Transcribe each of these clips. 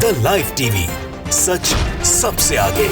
The live TV, सच सबसे आगे।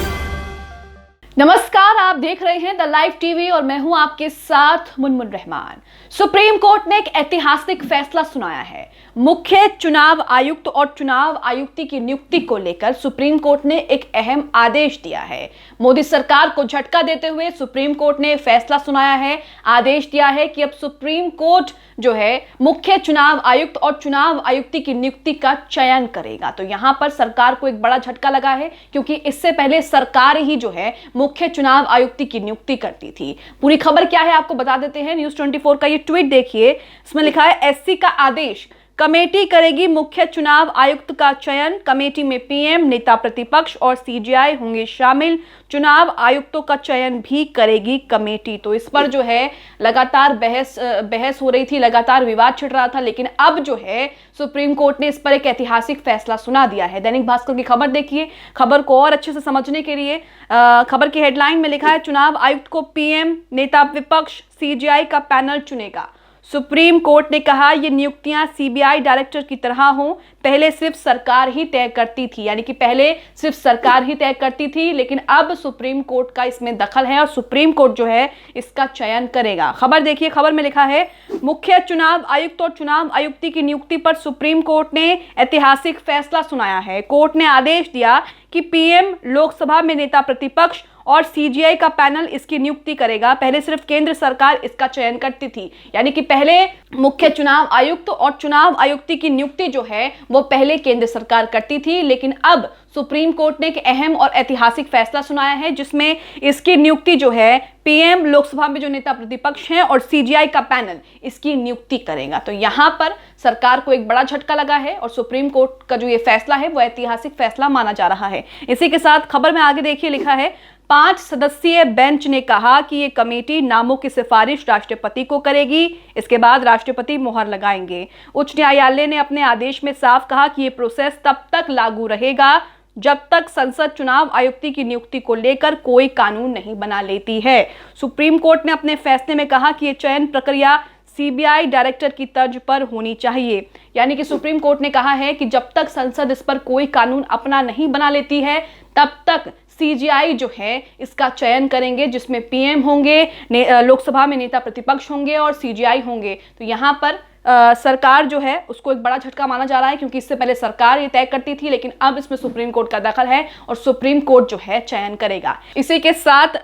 नमस्कार, आप देख रहे हैं द लाइव टीवी और मैं हूं आपके साथ मुनमुन रहमान। सुप्रीम कोर्ट ने एक ऐतिहासिक फैसला सुनाया है। मुख्य चुनाव आयुक्त और चुनाव आयुक्ति की नियुक्ति को लेकर सुप्रीम कोर्ट ने एक अहम आदेश दिया है। मोदी सरकार को झटका देते हुए सुप्रीम कोर्ट ने फैसला सुनाया है, आदेश दिया है कि अब सुप्रीम कोर्ट जो है मुख्य चुनाव आयुक्त और चुनाव आयुक्ति की नियुक्ति का चयन करेगा। तो यहां पर सरकार को एक बड़ा झटका लगा है, क्योंकि इससे पहले सरकार ही जो है मुख्य चुनाव आयुक्ति की नियुक्ति करती थी। पूरी खबर क्या है आपको बता देते हैं। न्यूज़ 24 का ये ट्वीट देखिए, इसमें लिखा है एससी का आदेश, कमेटी करेगी मुख्य चुनाव आयुक्त का चयन, कमेटी में पीएम, नेता प्रतिपक्ष और सीजीआई होंगे शामिल, चुनाव आयुक्तों का चयन भी करेगी कमेटी। तो इस पर जो है लगातार बहस हो रही थी, लगातार विवाद छिड़ रहा था, लेकिन अब जो है सुप्रीम कोर्ट ने इस पर एक ऐतिहासिक फैसला सुना दिया है। दैनिक भास्कर की खबर देखिए, खबर को और अच्छे से समझने के लिए खबर की हेडलाइन में लिखा है चुनाव आयुक्त को पीएम, नेता विपक्ष, सीजीआई का पैनल चुनेगा। सुप्रीम कोर्ट ने कहा ये नियुक्तियां सीबीआई डायरेक्टर की तरह हों, पहले सिर्फ सरकार ही तय करती थी, यानी कि पहले सिर्फ सरकार ही तय करती थी, लेकिन अब सुप्रीम कोर्ट का इसमें दखल है और सुप्रीम कोर्ट जो है इसका चयन करेगा। खबर देखिए, खबर में लिखा है मुख्य चुनाव आयुक्त और चुनाव आयुक्ति की नियुक्ति पर सुप्रीम कोर्ट ने ऐतिहासिक फैसला सुनाया है। कोर्ट ने आदेश दिया कि पीएम, लोकसभा में नेता प्रतिपक्ष और सीजीआई का पैनल इसकी नियुक्ति करेगा। पहले सिर्फ केंद्र सरकार इसका चयन करती थी, यानी कि पहले मुख्य चुनाव आयुक्त और चुनाव आयुक्ति की नियुक्ति जो है वो पहले केंद्र सरकार करती थी, लेकिन अब सुप्रीम कोर्ट ने एक अहम और ऐतिहासिक फैसला सुनाया है, जिसमें इसकी नियुक्ति जो है पीएम, लोकसभा में जो नेता प्रतिपक्ष हैं और सीजीआई का पैनल इसकी नियुक्ति करेगा। तो यहां पर सरकार को एक बड़ा झटका लगा है और सुप्रीम कोर्ट का जो ये फैसला है वो ऐतिहासिक फैसला माना जा रहा है। इसी के साथ खबर में आगे देखिए, लिखा है 5 सदस्यीय बेंच ने कहा कि ये कमेटी नामों की सिफारिश राष्ट्रपति को करेगी, इसके बाद राष्ट्रपति मोहर लगाएंगे। उच्च न्यायालय ने अपने आदेश में साफ कहा कि ये प्रोसेस तब तक लागू रहेगा जब तक संसद चुनाव आयुक्ति की नियुक्ति को लेकर कोई कानून नहीं बना लेती है। सुप्रीम कोर्ट ने अपने फैसले में कहा कि ये चयन प्रक्रिया सीबीआई डायरेक्टर की तर्ज पर होनी चाहिए, यानी कि सुप्रीम कोर्ट ने कहा है कि जब तक संसद इस पर कोई कानून अपना नहीं बना लेती है तब तक सीजीआई जो है इसका चयन करेंगे, जिसमें पीएम होंगे, लोकसभा में नेता प्रतिपक्ष होंगे और सीजीआई होंगे। तो यहाँ पर सरकार जो है उसको एक बड़ा झटका माना जा रहा है, क्योंकि इससे पहले सरकार ये तय करती थी, लेकिन अब इसमें सुप्रीम कोर्ट का दखल है और सुप्रीम कोर्ट जो है चयन करेगा। इसी के साथ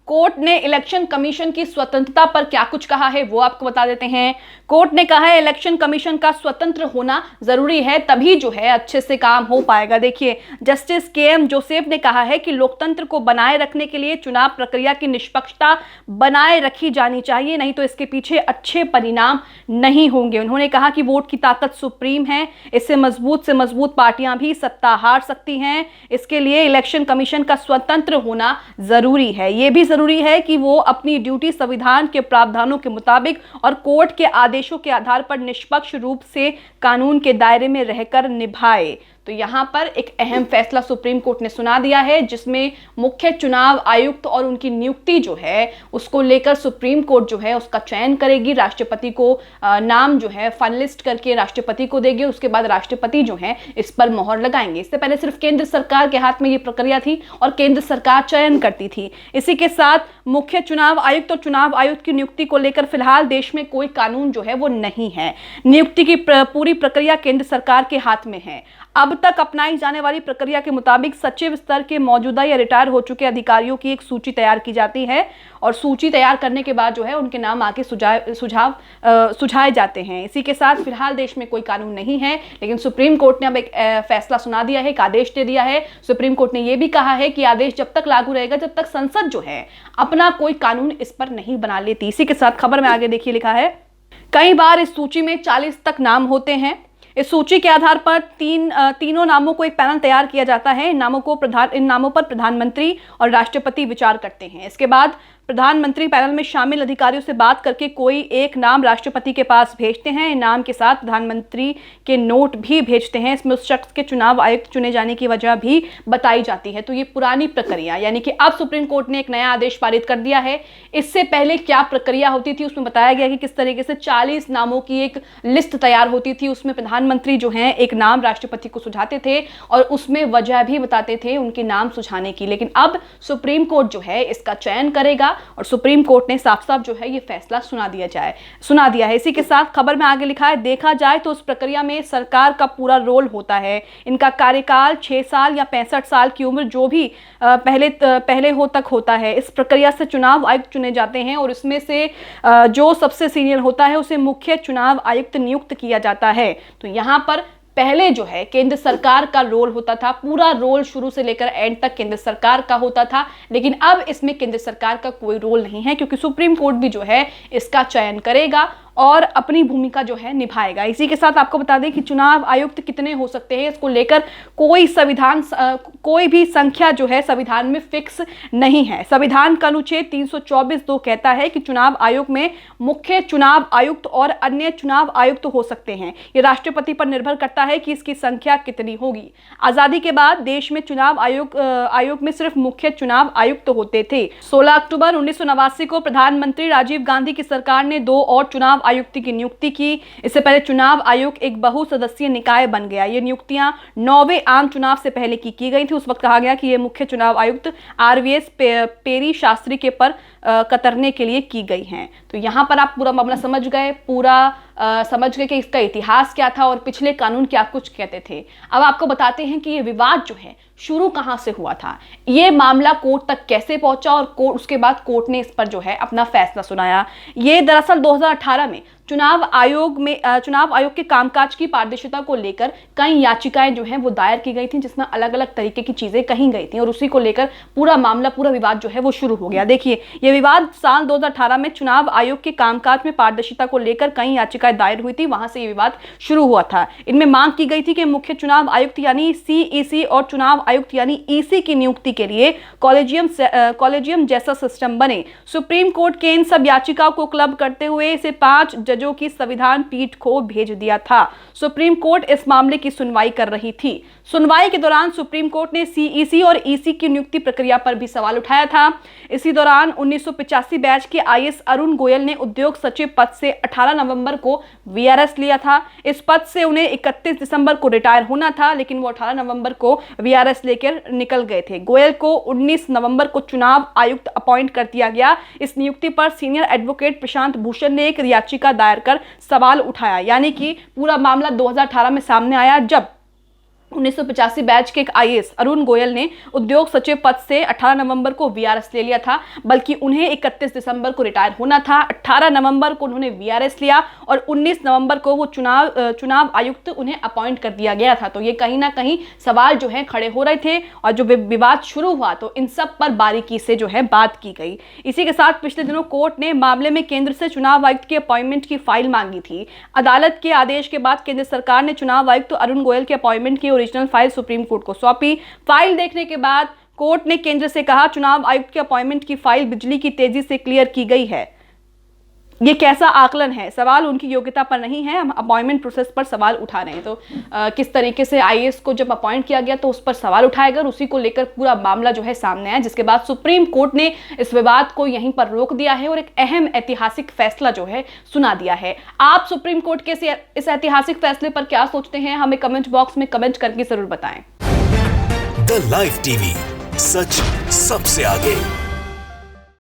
कोर्ट ने इलेक्शन कमीशन की स्वतंत्रता पर क्या कुछ कहा है वो आपको बता देते हैं। कोर्ट ने कहा है इलेक्शन कमीशन का स्वतंत्र होना जरूरी है, तभी जो है अच्छे से काम हो पाएगा। देखिए, जस्टिस केएम जोसेफ ने कहा है कि लोकतंत्र को बनाए रखने के लिए चुनाव प्रक्रिया की निष्पक्षता बनाए रखी जानी चाहिए, नहीं तो इसके पीछे अच्छे परिणाम नहीं होंगे। उन्होंने कहा कि वोट की ताकत सुप्रीम है, इससे मजबूत से मजबूत पार्टियां भी सत्ता हार सकती हैं, इसके लिए इलेक्शन कमीशन का स्वतंत्र होना जरूरी है। ये भी जरूरी है कि वो अपनी ड्यूटी संविधान के प्रावधानों के मुताबिक और कोर्ट के आदेशों के आधार पर निष्पक्ष रूप से कानून के दायरे में रहकर निभाए। तो यहाँ पर एक अहम फैसला सुप्रीम कोर्ट ने सुना दिया है, जिसमें मुख्य चुनाव आयुक्त और उनकी नियुक्ति जो है उसको लेकर सुप्रीम कोर्ट जो है उसका चयन करेगी, राष्ट्रपति को नाम जो है फाइनलिस्ट करके राष्ट्रपति को देगी, उसके बाद राष्ट्रपति जो है इस पर मोहर लगाएंगे। इससे पहले सिर्फ केंद्र सरकार के हाथ में ये प्रक्रिया थी और केंद्र सरकार चयन करती थी। इसी के साथ मुख्य चुनाव आयुक्त और चुनाव आयुक्त की नियुक्ति को लेकर फिलहाल देश में कोई कानून जो है वो नहीं है। नियुक्ति की पूरी प्रक्रिया केंद्र सरकार के हाथ में है। अब तक अपनाई जाने वाली प्रक्रिया के मुताबिक सचिव स्तर के मौजूदा या रिटायर हो चुके अधिकारियों की एक सूची तैयार की जाती है और सूची तैयार करने के बाद जो है उनके नाम आके सुझाए जाते हैं। इसी के साथ फिलहाल देश में कोई कानून नहीं है, लेकिन सुप्रीम कोर्ट ने अब एक फैसला सुना दिया है, एक आदेश दे दिया है। सुप्रीम कोर्ट ने यह भी कहा है कि आदेश जब तक लागू रहेगा जब तक संसद जो है अपना कोई कानून इस पर नहीं बना लेती। इसी के साथ खबर में आगे देखिए, लिखा है कई बार इस सूची में 40 तक नाम होते हैं। इस सूची के आधार पर तीनों नामों को एक पैनल तैयार किया जाता है। इन नामों पर प्रधानमंत्री और राष्ट्रपति विचार करते हैं। इसके बाद प्रधानमंत्री पैनल में शामिल अधिकारियों से बात करके कोई एक नाम राष्ट्रपति के पास भेजते हैं। नाम के साथ प्रधानमंत्री के नोट भी भेजते हैं। इसमें उस शख्स के चुनाव आयुक्त चुने जाने की वजह भी बताई जाती है। तो ये पुरानी प्रक्रिया, यानी कि अब सुप्रीम कोर्ट ने एक नया आदेश पारित कर दिया है। इससे पहले क्या प्रक्रिया होती थी उसमें बताया गया कि किस तरीके से 40 नामों की एक लिस्ट तैयार होती थी। उसमें प्रधानमंत्री जो हैं एक नाम राष्ट्रपति को सुझाते थे और उसमें वजह भी बताते थे उनके नाम सुझाने की। लेकिन अब सुप्रीम कोर्ट जो है इसका चयन करेगा और सुप्रीम कोर्ट ने साफ साफ जो है ये फैसला सुना दिया है। इसी के साथ खबर में आगे लिखा है, देखा जाए तो उस प्रक्रिया में सरकार का पूरा रोल होता है। इनका कार्यकाल 6 साल या 65 साल की उम्र जो भी पहले हो तक होता है। इस प्रक्रिया से चुनाव आयुक्त चुने जाते हैं और इसमें से जो सबसे सीनियर होता है उसे मुख्य चुनाव आयुक्त नियुक्त किया जाता है। तो यहाँ पर पहले जो है केंद्र सरकार का रोल होता था, पूरा रोल शुरू से लेकर एंड तक केंद्र सरकार का होता था। लेकिन अब इसमें केंद्र सरकार का कोई रोल नहीं है, क्योंकि सुप्रीम कोर्ट भी जो है इसका चयन करेगा और अपनी भूमिका जो है निभाएगा। इसी के साथ आपको बता दें कि चुनाव आयुक्त कितने हो सकते हैं, इसको लेकर कोई भी संख्या जो है संविधान में फिक्स नहीं है। संविधान का अनुच्छेद 324(2) कहता है कि चुनाव आयोग में मुख्य चुनाव आयुक्त और अन्य चुनाव आयुक्त हो सकते हैं। ये राष्ट्रपति पर निर्भर करता है कि इसकी संख्या कितनी होगी। आजादी के बाद देश में चुनाव आयोग में सिर्फ मुख्य चुनाव आयुक्त होते थे। 16 अक्टूबर 1989 को प्रधानमंत्री राजीव गांधी की सरकार ने 2 और चुनाव आयुक्त की नियुक्ति की। इससे पहले चुनाव आयोग एक बहुसदस्यीय निकाय बन गया। ये नियुक्तियां 9वें आम चुनाव से पहले की गई थी। उस वक्त कहा गया कि ये मुख्य चुनाव आयुक्त RVS पेरी शास्त्री के पर कतरने के लिए की गई हैं। तो यहाँ पर आप पूरा मामला समझ गए कि इसका इतिहास क्या था और पिछले कानून क्या कुछ कहते थे। अब आपको बताते हैं कि ये विवाद जो है शुरू कहां से हुआ था, ये मामला कोर्ट तक कैसे पहुंचा और उसके बाद कोर्ट ने इस पर जो है अपना फैसला सुनाया। ये दरअसल 2018 में चुनाव आयोग के कामकाज की पारदर्शिता को लेकर कई याचिकाएं जो हैं वो दायर की गई थी, जिसमें अलग अलग तरीके की चीजें कही गई थी और उसी को लेकर पूरा विवाद जो है वो शुरू हो गया। देखिए, ये विवाद साल 2018 में चुनाव आयोग के कामकाज में पारदर्शिता को लेकर कई याचिकाएं दायर हुई थी, वहां से ये विवाद शुरू हुआ था। इनमें मांग की गई थी कि मुख्य चुनाव आयुक्त यानी CEC और चुनाव आयुक्त यानी EC की नियुक्ति के लिए कॉलेजियम जैसा सिस्टम बने। सुप्रीम कोर्ट के इन सब याचिकाओं को क्लब करते हुए इसे 5 जजों की संविधान पीठ को भेज दिया था। सुप्रीम कोर्ट इस मामले की सुनवाई कर रही थी। सुनवाई के दौरान सुप्रीम कोर्ट ने CEC और EC की नियुक्ति प्रक्रिया पर भी सवाल उठाया था। इसी दौरान 1985 बैच के IAS अरुण गोयल ने उद्योग सचिव पद से 18 नवंबर को VRS लिया था। इस पद से उन्हें 31 दिसंबर को रिटायर होना था, लेकिन वो 18 नवंबर को VRS लेकर निकल गए थे। गोयल को 19 नवंबर को चुनाव आयुक्त अपॉइंट कर दिया गया। इस नियुक्ति पर सीनियर एडवोकेट प्रशांत भूषण ने एक याचिका दायर कर सवाल उठाया, यानी कि पूरा मामला 2018 में सामने आया, जब 1985 बैच के एक IAS अरुण गोयल ने उद्योग सचिव पद से 18 नवंबर को VRS ले लिया था, बल्कि उन्हें 31 दिसंबर को रिटायर होना था। 18 नवंबर को उन्होंने VRS लिया और 19 नवंबर को वो चुनाव आयुक्त उन्हें अपॉइंट कर दिया गया था। तो ये कहीं ना कहीं सवाल जो है खड़े हो रहे थे और जो विवाद शुरू हुआ तो इन सब पर बारीकी से जो है बात की गई। इसी के साथ पिछले दिनों कोर्ट ने मामले में केंद्र से चुनाव आयुक्त की अपॉइंटमेंट की फाइल मांगी थी। अदालत के आदेश के बाद केंद्र सरकार ने चुनाव आयुक्त अरुण गोयल के अपॉइंटमेंट की ओरिजिनल फाइल सुप्रीम कोर्ट को सौंपी। फाइल देखने के बाद कोर्ट ने केंद्र से कहा, चुनाव आयुक्त के अपॉइंटमेंट की फाइल बिजली की तेजी से क्लियर की गई है। ये कैसा आकलन है? सवाल उनकी योग्यता पर नहीं है, हम अपॉइंटमेंट प्रोसेस पर सवाल उठा रहे हैं। तो किस तरीके से IAS को जब अपॉइंट किया गया तो उस पर सवाल उठाया गया और उसी को लेकर पूरा मामला जो है सामने आया, जिसके बाद सुप्रीम कोर्ट ने इस विवाद को यहीं पर रोक दिया है और एक अहम ऐतिहासिक फैसला जो है सुना दिया है। आप सुप्रीम कोर्ट के इस ऐतिहासिक फैसले पर क्या सोचते हैं, हमें कमेंट बॉक्स में कमेंट करके जरूर बताएं। द लाइव टीवी, सच सबसे आगे।